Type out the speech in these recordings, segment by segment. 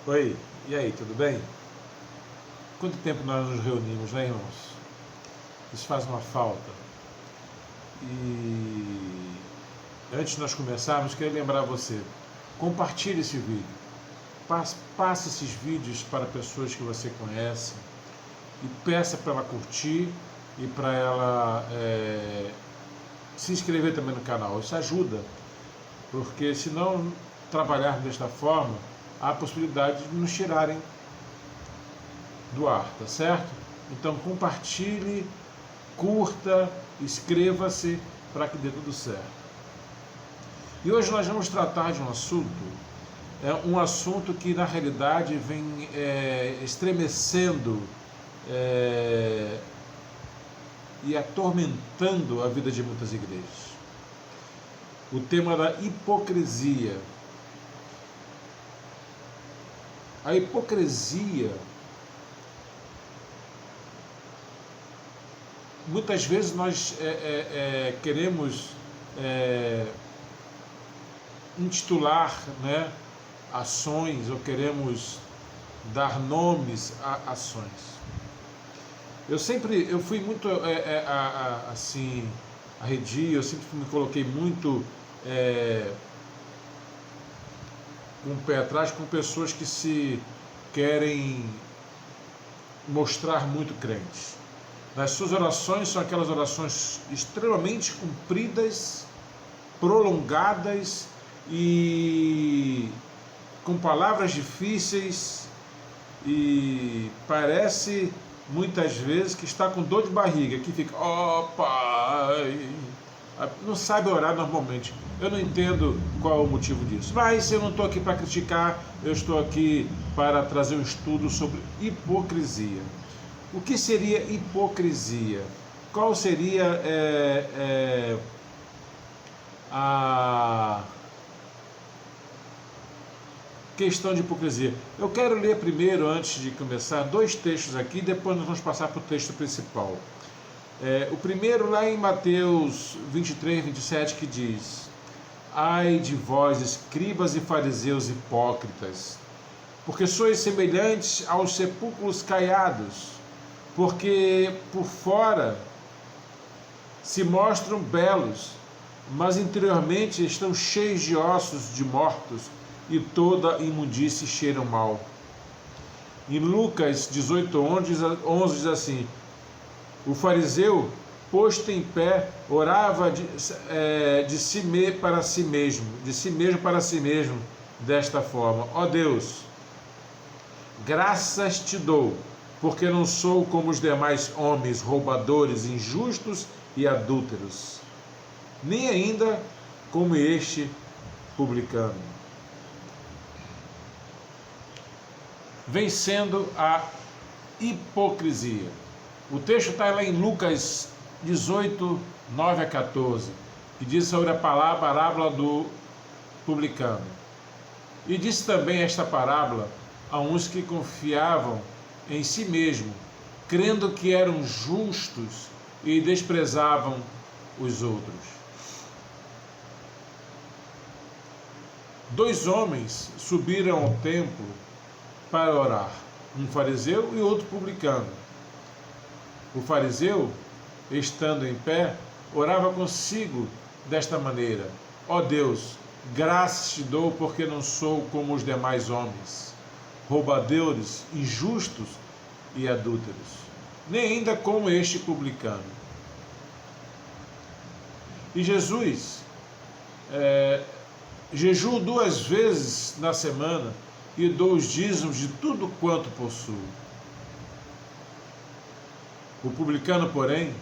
Oi, e aí, tudo bem? Quanto tempo nós nos reunimos, né, irmãos? Isso faz uma falta. E antes de nós começarmos, quero lembrar você, compartilhe esse vídeo. Passe esses vídeos para pessoas que você conhece e peça para ela curtir e para ela se inscrever também no canal. Isso ajuda, porque se não trabalharmos desta forma, há a possibilidade de nos tirarem do ar, tá certo? Então compartilhe, curta, inscreva-se para que dê tudo certo. E hoje nós vamos tratar de um assunto que na realidade vem estremecendo e atormentando a vida de muitas igrejas. O tema da hipocrisia. A hipocrisia, muitas vezes nós queremos intitular, né, ações, ou queremos dar nomes a ações. Eu fui muito assim arredio, eu sempre me coloquei muito com o pé atrás com pessoas que se querem mostrar muito crentes. Nas suas orações são aquelas orações extremamente compridas, prolongadas e com palavras difíceis, e parece muitas vezes que está com dor de barriga, que fica, ó Pai, não sabe orar normalmente. Eu não entendo qual é o motivo disso, mas eu não estou aqui para criticar, eu estou aqui para trazer um estudo sobre hipocrisia. O que seria hipocrisia? Qual seria a questão de hipocrisia? Eu quero ler primeiro, antes de começar, dois textos aqui, depois nós vamos passar para o texto principal. O primeiro lá em Mateus 23, 27, que diz: Ai de vós, escribas e fariseus hipócritas, porque sois semelhantes aos sepulcros caiados, porque por fora se mostram belos, mas interiormente estão cheios de ossos de mortos e toda imundície cheiram mal. Em Lucas 18:11 diz assim: o fariseu, posto em pé, orava de si para si mesmo, desta forma: ó Deus, graças te dou, porque não sou como os demais homens, roubadores, injustos e adúlteros, nem ainda como este publicano. Vencendo a hipocrisia. O texto está lá em Lucas 18, 9 a 14, que diz sobre a parábola do publicano. E disse também esta parábola a uns que confiavam em si mesmo, crendo que eram justos e desprezavam os outros. Dois homens subiram ao templo para orar, um fariseu e outro publicano. O fariseu, estando em pé, orava consigo desta maneira: ó Deus, graças te dou, porque não sou como os demais homens, roubadores, injustos e adúlteros, nem ainda como este publicano. E Jesus jejuo 2 vezes na semana e dou os dízimos de tudo quanto possuo. O publicano, porém,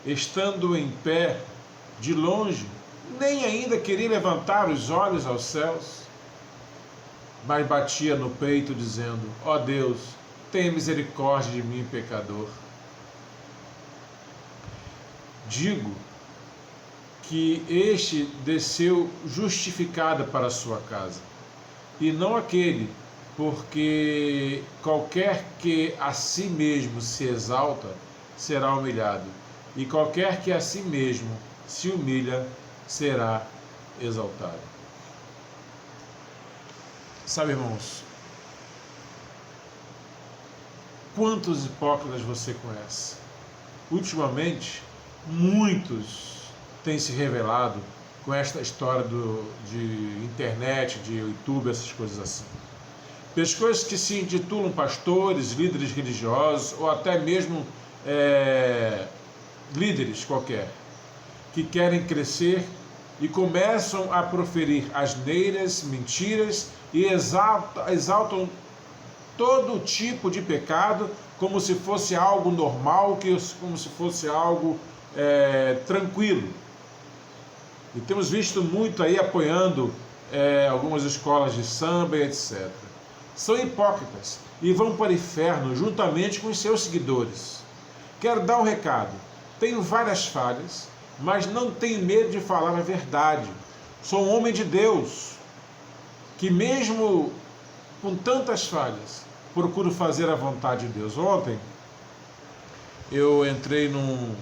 estando em pé, de longe, nem ainda queria levantar os olhos aos céus, mas batia no peito, dizendo: ó Deus, tenha misericórdia de mim, pecador. Digo que este desceu justificado para a sua casa, e não aquele, porque qualquer que a si mesmo se exalta será humilhado, e qualquer que a si mesmo se humilha será exaltado. Sabe, irmãos, Quantos hipócritas você conhece? Ultimamente, muitos têm se revelado com esta história de internet, de YouTube, essas coisas assim. Pessoas que se intitulam pastores, líderes religiosos ou até mesmo líderes qualquer, que querem crescer e começam a proferir asneiras, mentiras e exaltam todo tipo de pecado como se fosse algo normal, como se fosse algo tranquilo. E temos visto muito aí apoiando algumas escolas de samba e etc. São hipócritas e vão para o inferno juntamente com os seus seguidores. Quero dar um recado. Tenho várias falhas, mas não tenho medo de falar a verdade. Sou um homem de Deus, que mesmo com tantas falhas, procuro fazer a vontade de Deus. Ontem, eu entrei num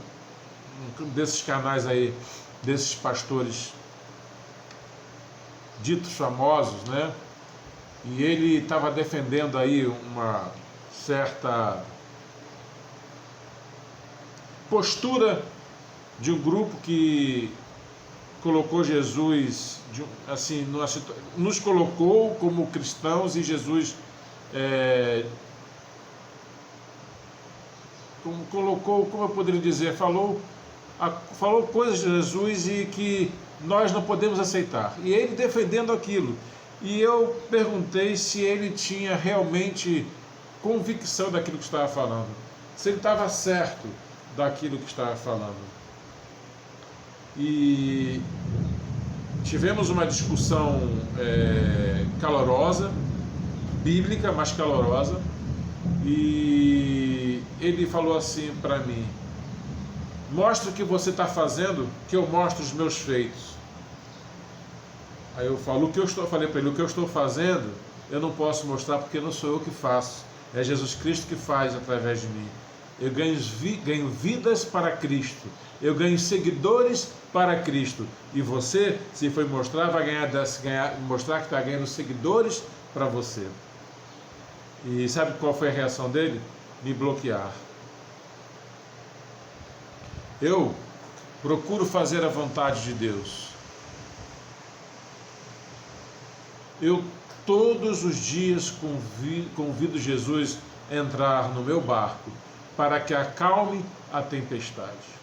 desses canais aí, desses pastores ditos famosos, né? E ele estava defendendo aí uma certa postura de um grupo que colocou Jesus, assim, nos colocou como cristãos e Jesus colocou, como eu poderia dizer, falou coisas de Jesus e que nós não podemos aceitar. E ele defendendo aquilo. E eu perguntei se ele tinha realmente convicção daquilo que estava falando, se ele estava certo daquilo que estava falando. E tivemos uma discussão calorosa, bíblica, mas calorosa, e ele falou assim para mim: mostra o que você está fazendo, que eu mostro os meus feitos. Aí eu falei para ele: o que eu estou fazendo eu não posso mostrar porque não sou eu que faço, é Jesus Cristo que faz através de mim. Eu ganho vidas para Cristo, eu ganho seguidores para Cristo, e você, se for mostrar, vai mostrar que está ganhando seguidores para você. E sabe qual foi a reação dele? Me bloquear. Eu procuro fazer a vontade de Deus. Eu todos os dias convido Jesus a entrar no meu barco para que acalme a tempestade.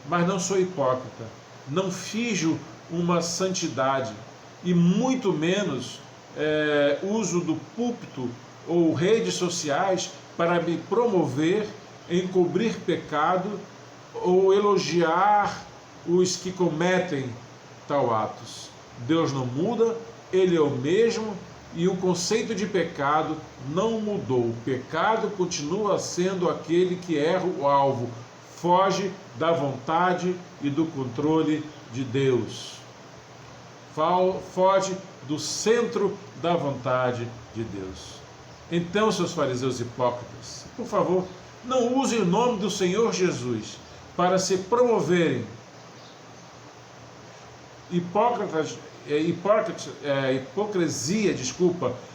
Mas não sou hipócrita, não finjo uma santidade e muito menos uso do púlpito ou redes sociais para me promover, encobrir pecado ou elogiar os que cometem tal atos. Deus não muda, Ele é o mesmo e o conceito de pecado não mudou. O pecado continua sendo aquele que erra o alvo, foge da vontade e do controle de Deus. Foge do centro da vontade de Deus. Então, seus fariseus hipócritas, por favor, não usem o nome do Senhor Jesus para se promoverem. Hipocrisia,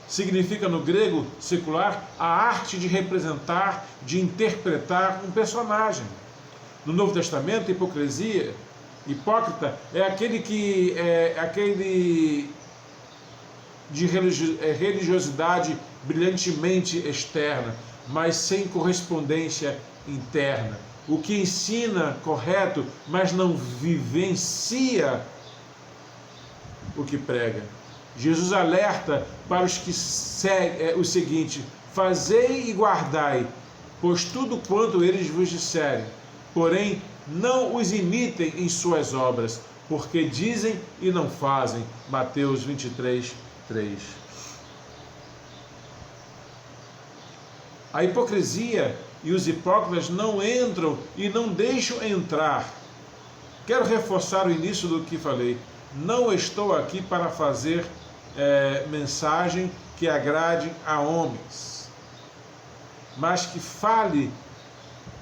significa no grego secular a arte de representar, de interpretar um personagem. No Novo Testamento, hipócrita é aquele de religiosidade brilhantemente externa, mas sem correspondência interna. O que ensina correto, mas não vivencia o que prega. Jesus alerta para os que seguem o seguinte: fazei e guardai, pois tudo quanto eles vos disserem, porém não os imitem em suas obras, porque dizem e não fazem. Mateus 23, 3. A hipocrisia e os hipócritas não entram e não deixam entrar. Quero reforçar o início do que falei. Não estou aqui para fazer mensagem que agrade a homens, mas que fale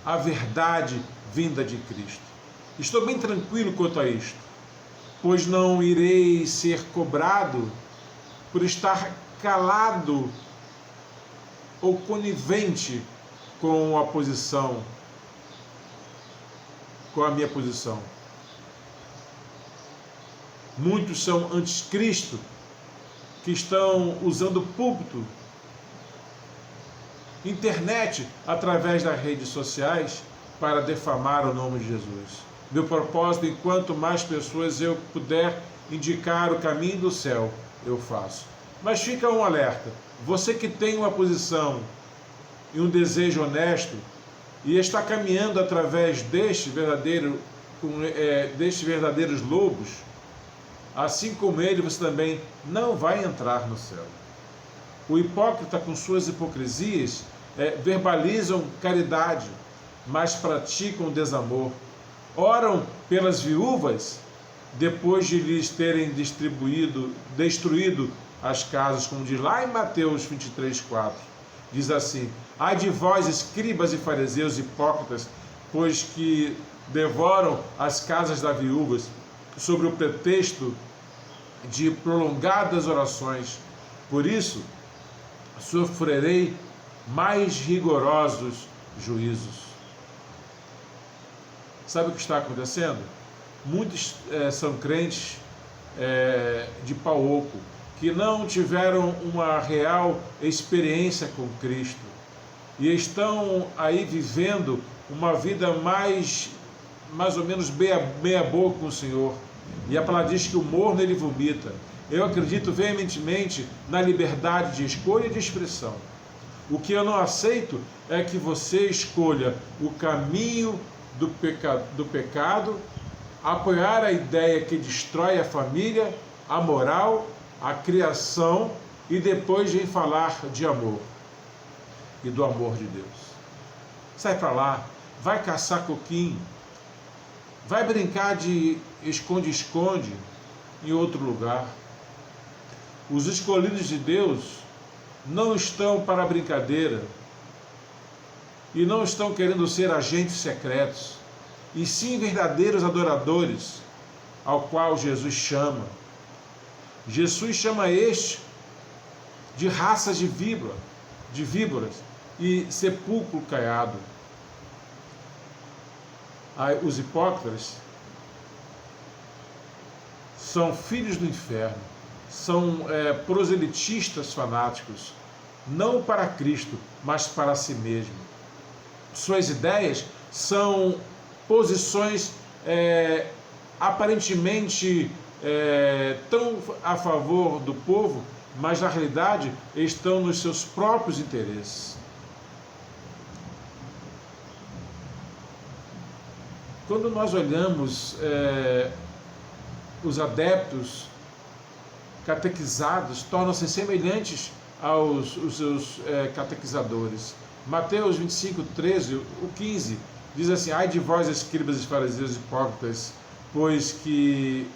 a verdade vinda de Cristo. Estou bem tranquilo quanto a isto, pois não irei ser cobrado por estar calado ou conivente com a posição, com a minha posição. Muitos são anticristo, que estão usando o púlpito, internet, através das redes sociais, para defamar o nome de Jesus. Meu propósito, enquanto mais pessoas eu puder indicar o caminho do céu, eu faço. Mas fica um alerta, você que tem uma posição e um desejo honesto, e está caminhando através destes verdadeiros lobos, assim como ele, você também não vai entrar no céu. O hipócrita, com suas hipocrisias, verbalizam caridade, mas praticam desamor. Oram pelas viúvas, depois de lhes terem destruído as casas, como diz lá em Mateus 23:4. Diz assim: ai de vós, escribas e fariseus hipócritas, pois que devoram as casas das viúvas, sobre o pretexto de prolongadas orações. Por isso, sofrerei mais rigorosos juízos. Sabe o que está acontecendo? Muitos são crentes de pau oco, que não tiveram uma real experiência com Cristo e estão aí vivendo uma vida mais ou menos meia boca com o Senhor. E a palavra diz que o morno ele vomita. Eu acredito veementemente na liberdade de escolha e de expressão. O que eu não aceito é que você escolha o caminho do pecado, apoiar a ideia que destrói a família, a moral, a criação, e depois vem falar de amor e do amor de Deus. Sai para lá, vai caçar coquinho, vai brincar de esconde-esconde em outro lugar. Os escolhidos de Deus não estão para brincadeira e não estão querendo ser agentes secretos, e sim verdadeiros adoradores, ao qual Jesus chama. Jesus chama este de raças de víboras e sepulcro caiado. Os hipócritas são filhos do inferno, são proselitistas fanáticos, não para Cristo, mas para si mesmo. Suas ideias são posições aparentemente tão a favor do povo, mas na realidade estão nos seus próprios interesses. Quando nós olhamos os adeptos catequizados, tornam-se semelhantes aos seus catequizadores. Mateus 25:13, o 15, diz assim: ai de vós, escribas e fariseus hipócritas, pois que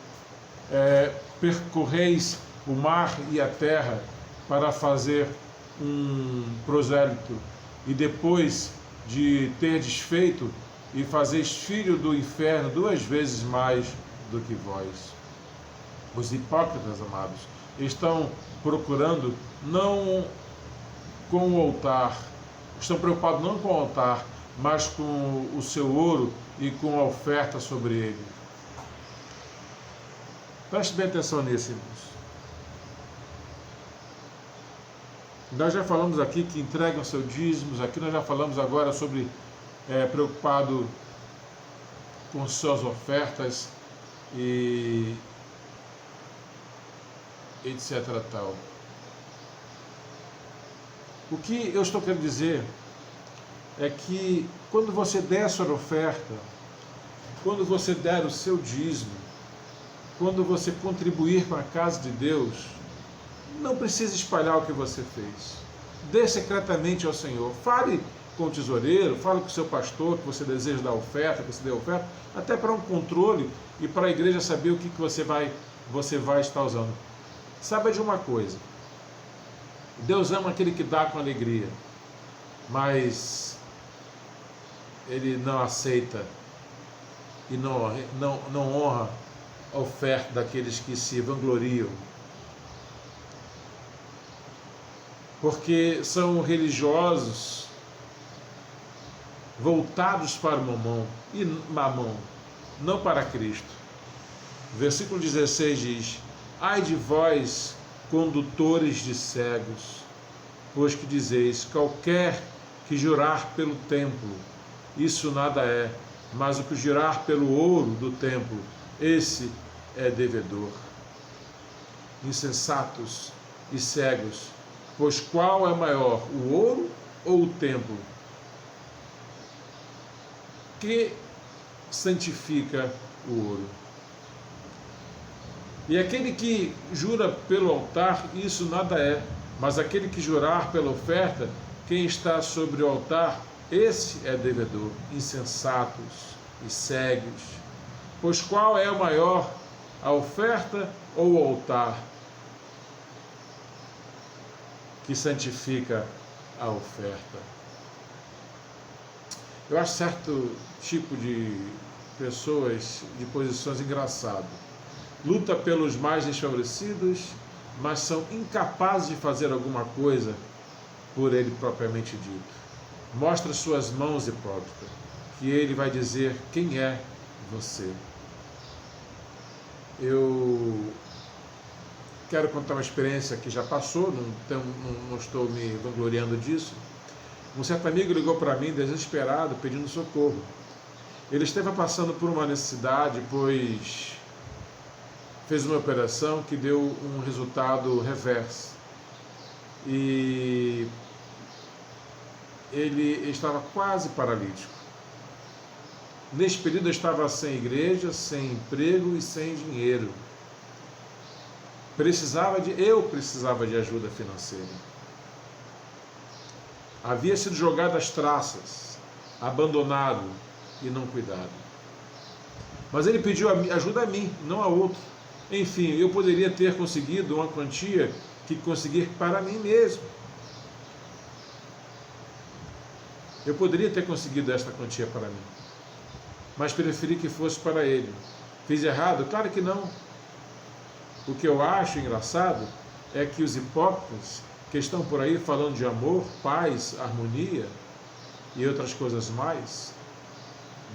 percorreis o mar e a terra para fazer um prosélito, e depois de ter desfeito, e fazeis filho do inferno 2 vezes mais do que vós. Os hipócritas, amados, estão procurando não com o altar, estão preocupados não com o altar, mas com o seu ouro e com a oferta sobre ele. Preste bem atenção nisso, irmãos. Nós já falamos aqui que entregam seus dízimos, aqui nós já falamos agora sobre preocupado com suas ofertas e etc. tal. O que eu estou querendo dizer é que quando você der a sua oferta, quando você der o seu dízimo, quando você contribuir com a casa de Deus, não precisa espalhar o que você fez. Dê secretamente ao Senhor. Fale com o tesoureiro, fale com o seu pastor que você deseja dar oferta, que você dê oferta, até para um controle e para a igreja saber o que você vai estar usando. Saiba de uma coisa: Deus ama aquele que dá com alegria, mas Ele não aceita e não honra a oferta daqueles que se vangloriam. porque são religiosos voltados para o mamão, não para Cristo. Versículo 16 diz: ai de vós, condutores de cegos, pois que dizeis, qualquer que jurar pelo templo, isso nada é, mas o que jurar pelo ouro do templo, esse é devedor. Insensatos e cegos, pois qual é maior, o ouro ou o templo? Que santifica o ouro? E aquele que jura pelo altar, isso nada é, mas aquele que jurar pela oferta, quem está sobre o altar, esse é devedor. Insensatos e cegos, pois qual é o maior, a oferta ou o altar que santifica a oferta? Eu acho certo tipo de pessoas de posições engraçado. Luta pelos mais desfavorecidos, mas são incapazes de fazer alguma coisa por ele propriamente dito. Mostra suas mãos, hipócrita, que ele vai dizer quem é você. Eu quero contar uma experiência que já passou, não estou me vangloriando disso. Um certo amigo ligou para mim desesperado, pedindo socorro. Ele estava passando por uma necessidade, pois fez uma operação que deu um resultado reverso. E ele estava quase paralítico. Neste período eu estava sem igreja, sem emprego e sem dinheiro. Eu precisava de ajuda financeira. Havia sido jogado às traças, abandonado e não cuidado. Mas ele pediu ajuda a mim, não a outro. Enfim, eu poderia ter conseguido uma quantia que conseguir para mim mesmo. Eu poderia ter conseguido esta quantia para mim, mas preferi que fosse para ele. Fiz errado? Claro que não. O que eu acho engraçado é que os hipócritas que estão por aí falando de amor, paz, harmonia e outras coisas mais,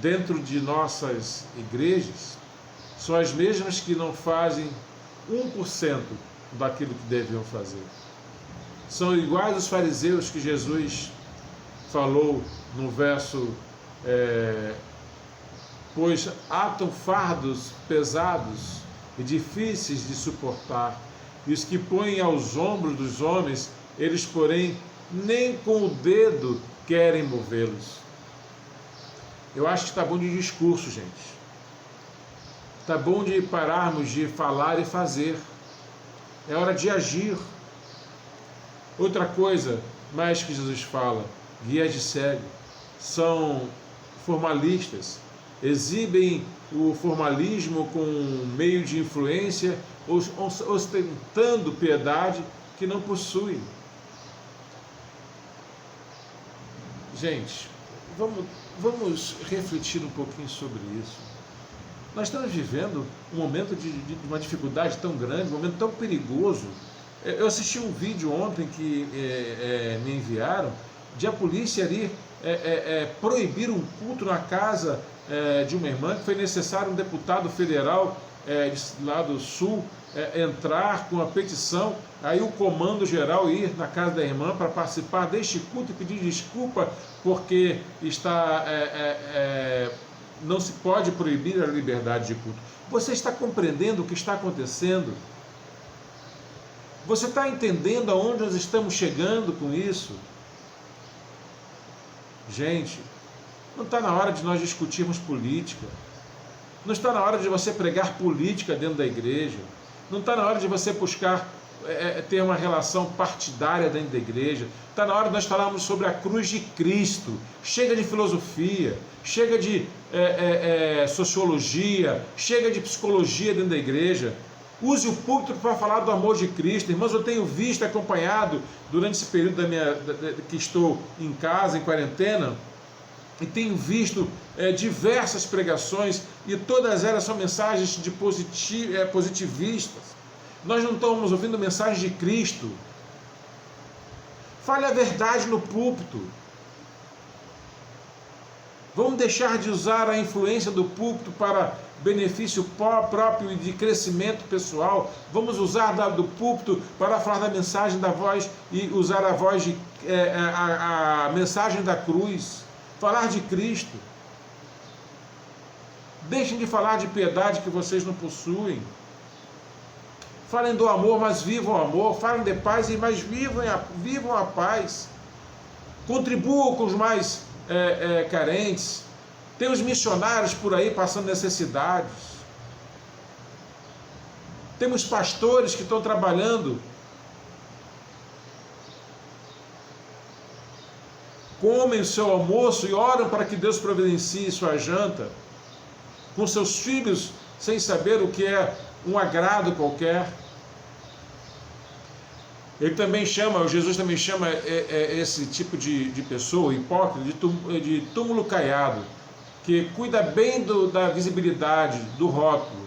dentro de nossas igrejas, são as mesmas que não fazem 1% daquilo que deviam fazer. São iguais os fariseus que Jesus falou no verso, pois atam fardos pesados e difíceis de suportar, e os que põem aos ombros dos homens, eles, porém, nem com o dedo querem movê-los. Eu acho que está bom de discurso, gente. Está bom de pararmos de falar e fazer. É hora de agir. Outra coisa mais que Jesus fala, guias de cego, são formalistas, exibem o formalismo com meio de influência, ostentando piedade que não possuem. Gente, vamos refletir um pouquinho sobre isso. Nós estamos vivendo um momento de uma dificuldade tão grande, um momento tão perigoso. Eu assisti um vídeo ontem que me enviaram, de a polícia ali proibir um culto na casa de uma irmã, que foi necessário um deputado federal lá do sul entrar com a petição, aí o comando geral ir na casa da irmã para participar deste culto e pedir desculpa porque não se pode proibir a liberdade de culto. Você está compreendendo o que está acontecendo? Você está entendendo aonde nós estamos chegando com isso? Gente, não está na hora de nós discutirmos política. Não está na hora de você pregar política dentro da igreja. Não está na hora de você buscar ter uma relação partidária dentro da igreja. Está na hora de nós falarmos sobre a cruz de Cristo. Chega de filosofia, chega de sociologia, chega de psicologia dentro da igreja. Use o púlpito para falar do amor de Cristo. Irmãos, eu tenho visto, acompanhado durante esse período que estou em casa, em quarentena, e tenho visto diversas pregações, e todas elas são mensagens positivistas. Nós não estamos ouvindo mensagem de Cristo. Fale a verdade no púlpito. Vamos deixar de usar a influência do púlpito para benefício próprio e de crescimento pessoal. Vamos usar do púlpito para falar da mensagem da voz e usar a voz a mensagem da cruz. Falar de Cristo. Deixem de falar de piedade que vocês não possuem. Falem do amor, mas vivam o amor. Falem de paz, mas vivam a paz. Contribuam com os mais carentes. Tem os missionários por aí passando necessidades. Temos pastores que estão trabalhando, comem o seu almoço e oram para que Deus providencie sua janta, com seus filhos, sem saber o que é um agrado qualquer. Jesus também chama esse tipo de pessoa hipócrita de túmulo caiado, que cuida bem da visibilidade, do rótulo,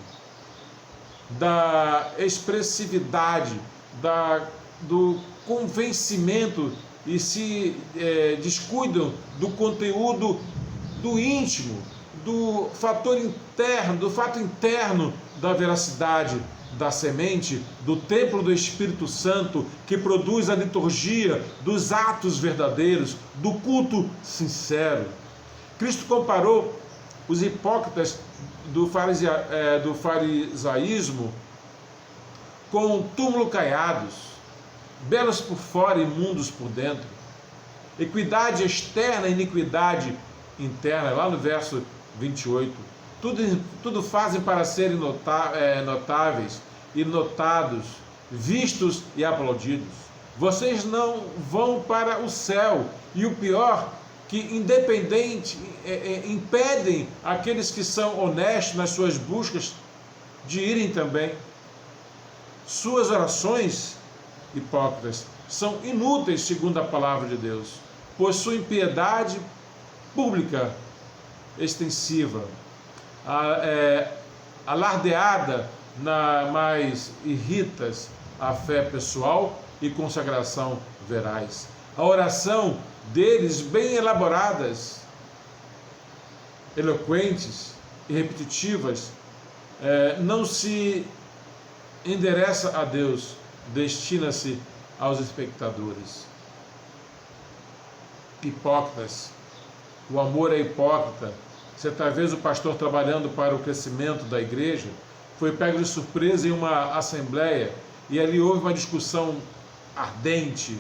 da expressividade, do convencimento, e se descuidam do conteúdo do íntimo, do fator interno, do fato interno da veracidade da semente, do templo do Espírito Santo, que produz a liturgia dos atos verdadeiros, do culto sincero. Cristo comparou os hipócritas do farisaísmo com túmulo caiados, belos por fora e imundos por dentro. Equidade externa e iniquidade interna, lá no verso 28. Tudo fazem para serem notáveis e notados, vistos e aplaudidos. Vocês não vão para o céu, e o pior, que impedem aqueles que são honestos nas suas buscas de irem também. Suas orações, hipócritas, são inúteis segundo a palavra de Deus, possuem piedade pública extensiva, alardeada, mas irritas a fé pessoal e consagração verais. A oração deles, bem elaboradas, eloquentes e repetitivas, não se endereça a Deus, destina-se aos espectadores. Hipócritas. O amor é hipócrita. Certa vez o pastor, trabalhando para o crescimento da igreja, foi pego de surpresa em uma assembleia, e ali houve uma discussão ardente,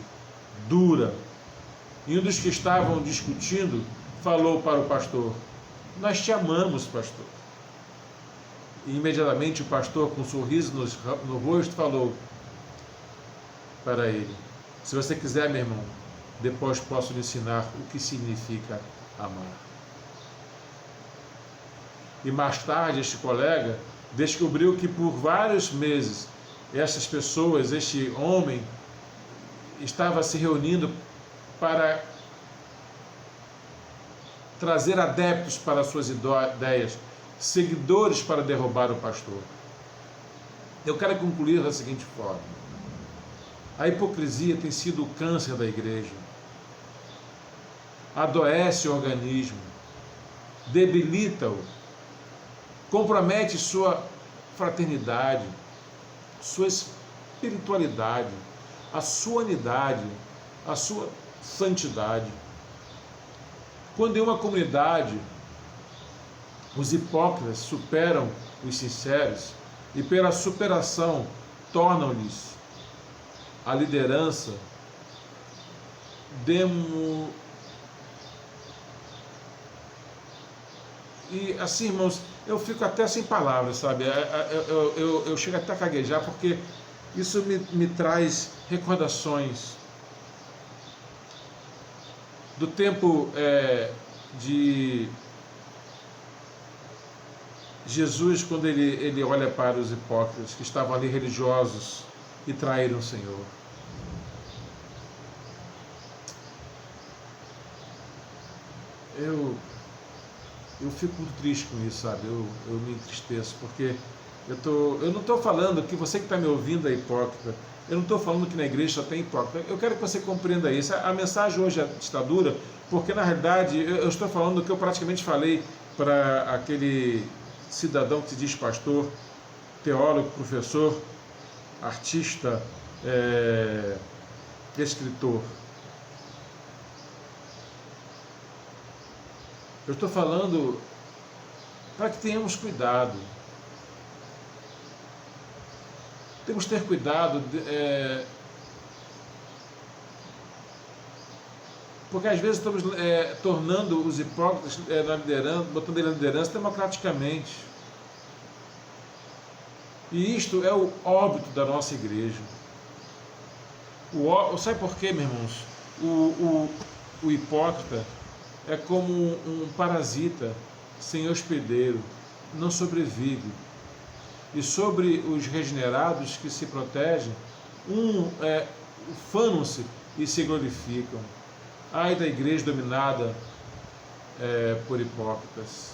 dura. E um dos que estavam discutindo falou para o pastor: "Nós te amamos, pastor." E imediatamente o pastor, com um sorriso no rosto, falou para ele: "Se você quiser, meu irmão, depois posso lhe ensinar o que significa amar." E mais tarde este colega descobriu que por vários meses essas pessoas, este homem, estava se reunindo para trazer adeptos para suas ideias, seguidores para derrubar o pastor. Eu quero concluir da seguinte forma: a hipocrisia tem sido o câncer da igreja. Adoece o organismo, debilita-o, compromete sua fraternidade, sua espiritualidade, a sua unidade, a sua santidade. Quando em uma comunidade os hipócritas superam os sinceros e pela superação tornam-lhes a liderança, E assim, irmãos, eu fico até sem palavras, sabe? Eu chego até a caguejar, porque isso me traz recordações do tempo de Jesus, quando ele olha para os hipócritas que estavam ali religiosos e traíram o Senhor. Eu fico muito triste com isso, sabe? Eu me entristeço, porque eu não estou falando que você que está me ouvindo é hipócrita. Eu não estou falando que na igreja só tem hipócrita. Eu quero que você compreenda isso. A mensagem hoje está dura, porque na realidade eu estou falando do que eu praticamente falei para aquele cidadão que se diz pastor, teólogo, professor, artista, escritor. Eu estou falando para que tenhamos cuidado. Temos que ter cuidado, porque às vezes estamos tornando os hipócritas na liderança, botando ele na liderança democraticamente. E isto é o óbito da nossa igreja. Sabe por quê, meus irmãos? O hipócrita é como um parasita sem hospedeiro, não sobrevive. E sobre os regenerados que se protegem, ufanam-se e se glorificam. Ai da igreja dominada por hipócritas.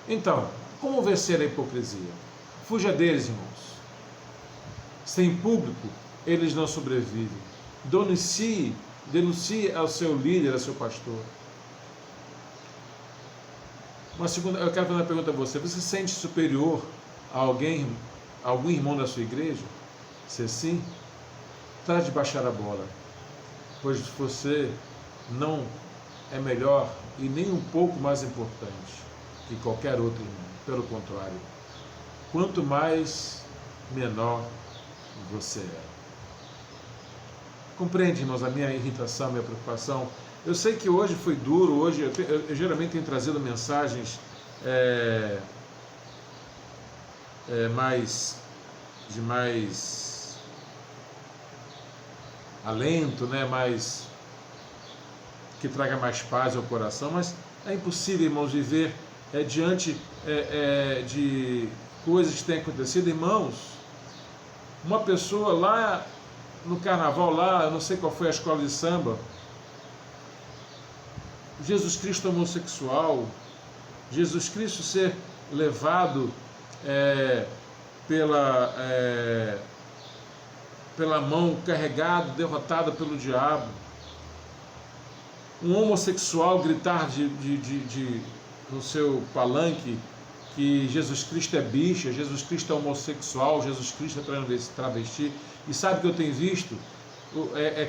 Então, como vencer a hipocrisia? Fuja deles, irmãos. Sem público, eles não sobrevivem. Denuncie ao seu líder, ao seu pastor. Eu quero fazer uma pergunta a você. Você se sente superior a algum irmão da sua igreja? Se sim, trate de baixar a bola, pois você não é melhor e nem um pouco mais importante que qualquer outro irmão. Pelo contrário, quanto mais, menor você é. Compreende, irmãos, a minha irritação, a minha preocupação? Eu sei que hoje foi duro, hoje eu geralmente tenho trazido mensagens de mais alento, né? Que traga mais paz ao coração, mas é impossível, irmãos, viver diante de coisas que têm acontecido. Irmãos, uma pessoa lá no carnaval, lá, eu não sei qual foi a escola de samba, Jesus Cristo homossexual, Jesus Cristo ser levado pela mão, carregado, derrotado pelo diabo, um homossexual gritar no seu palanque que Jesus Cristo é bicha, Jesus Cristo é homossexual, Jesus Cristo é travesti. E sabe o que eu tenho visto?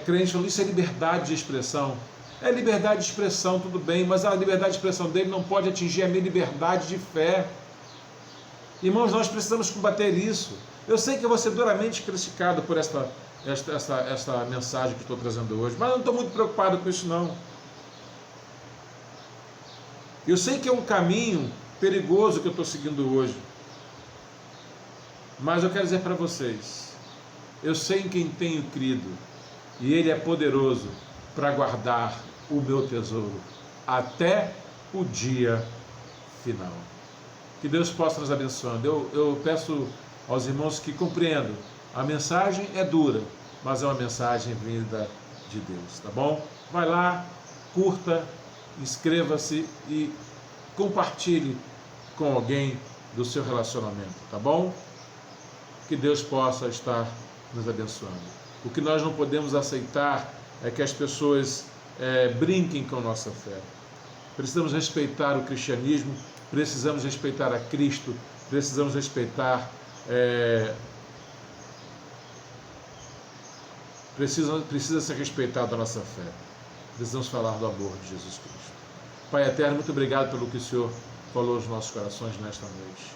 Crente falando, isso é liberdade de expressão. É liberdade de expressão, tudo bem, mas a liberdade de expressão dele não pode atingir a minha liberdade de fé. Irmãos, nós precisamos combater isso. Eu sei que eu vou ser duramente criticado por esta mensagem que estou trazendo hoje, mas eu não estou muito preocupado com isso não. Eu sei que é um caminho perigoso que eu estou seguindo hoje, mas eu quero dizer para vocês, eu sei em quem tenho crido, e Ele é poderoso para guardar o meu tesouro até o dia final. Que Deus possa nos abençoando. Eu peço aos irmãos que compreendam, a mensagem é dura, mas é uma mensagem vinda de Deus, tá bom? Vai lá, curta, inscreva-se e compartilhe com alguém do seu relacionamento, tá bom? Que Deus possa estar nos abençoando. O que nós não podemos aceitar é que as pessoas brinquem com nossa fé. Precisamos respeitar o cristianismo, precisamos respeitar a Cristo, precisamos respeitar precisa ser respeitada a nossa fé. Precisamos falar do amor de Jesus Cristo. Pai eterno, muito obrigado pelo que o Senhor falou aos nossos corações nesta noite.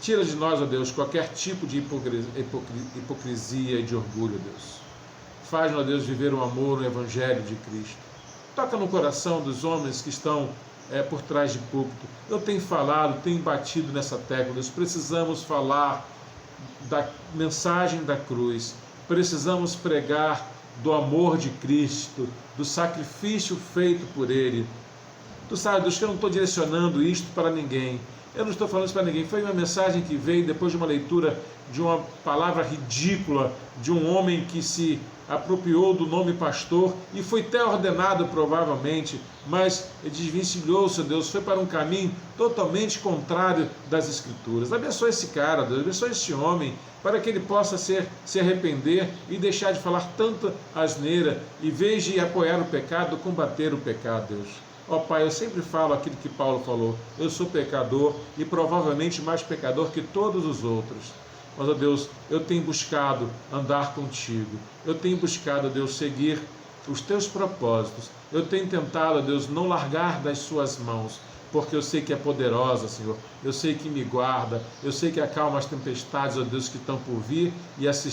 Tira de nós, ó Deus, qualquer tipo de hipocrisia e de orgulho, Deus. Faz-nos, ó Deus, viver o amor no Evangelho de Cristo. Toca no coração dos homens que estão por trás de púlpito. Eu tenho falado, tenho batido nessa tecla, Deus. Precisamos falar da mensagem da cruz. Precisamos pregar do amor de Cristo, do sacrifício feito por Ele. Tu sabe, Deus, que eu não estou direcionando isto para ninguém. Eu não estou falando isso para ninguém. Foi uma mensagem que veio depois de uma leitura de uma palavra ridícula de um homem que se apropriou do nome pastor e foi até ordenado provavelmente, mas desvencilhou-se, Deus, foi para um caminho totalmente contrário das Escrituras. Abençoa esse cara, Deus, abençoa esse homem, para que ele possa se arrepender e deixar de falar tanta asneira, e veja e apoiar o pecado, combater o pecado, Deus. Ó Pai, eu sempre falo aquilo que Paulo falou, eu sou pecador e provavelmente mais pecador que todos os outros. Mas, ó Deus, eu tenho buscado andar contigo, eu tenho buscado, ó Deus, seguir os teus propósitos, eu tenho tentado, ó Deus, não largar das suas mãos, porque eu sei que é poderosa, Senhor, eu sei que me guarda, eu sei que acalma as tempestades, ó Deus, que estão por vir, e assistir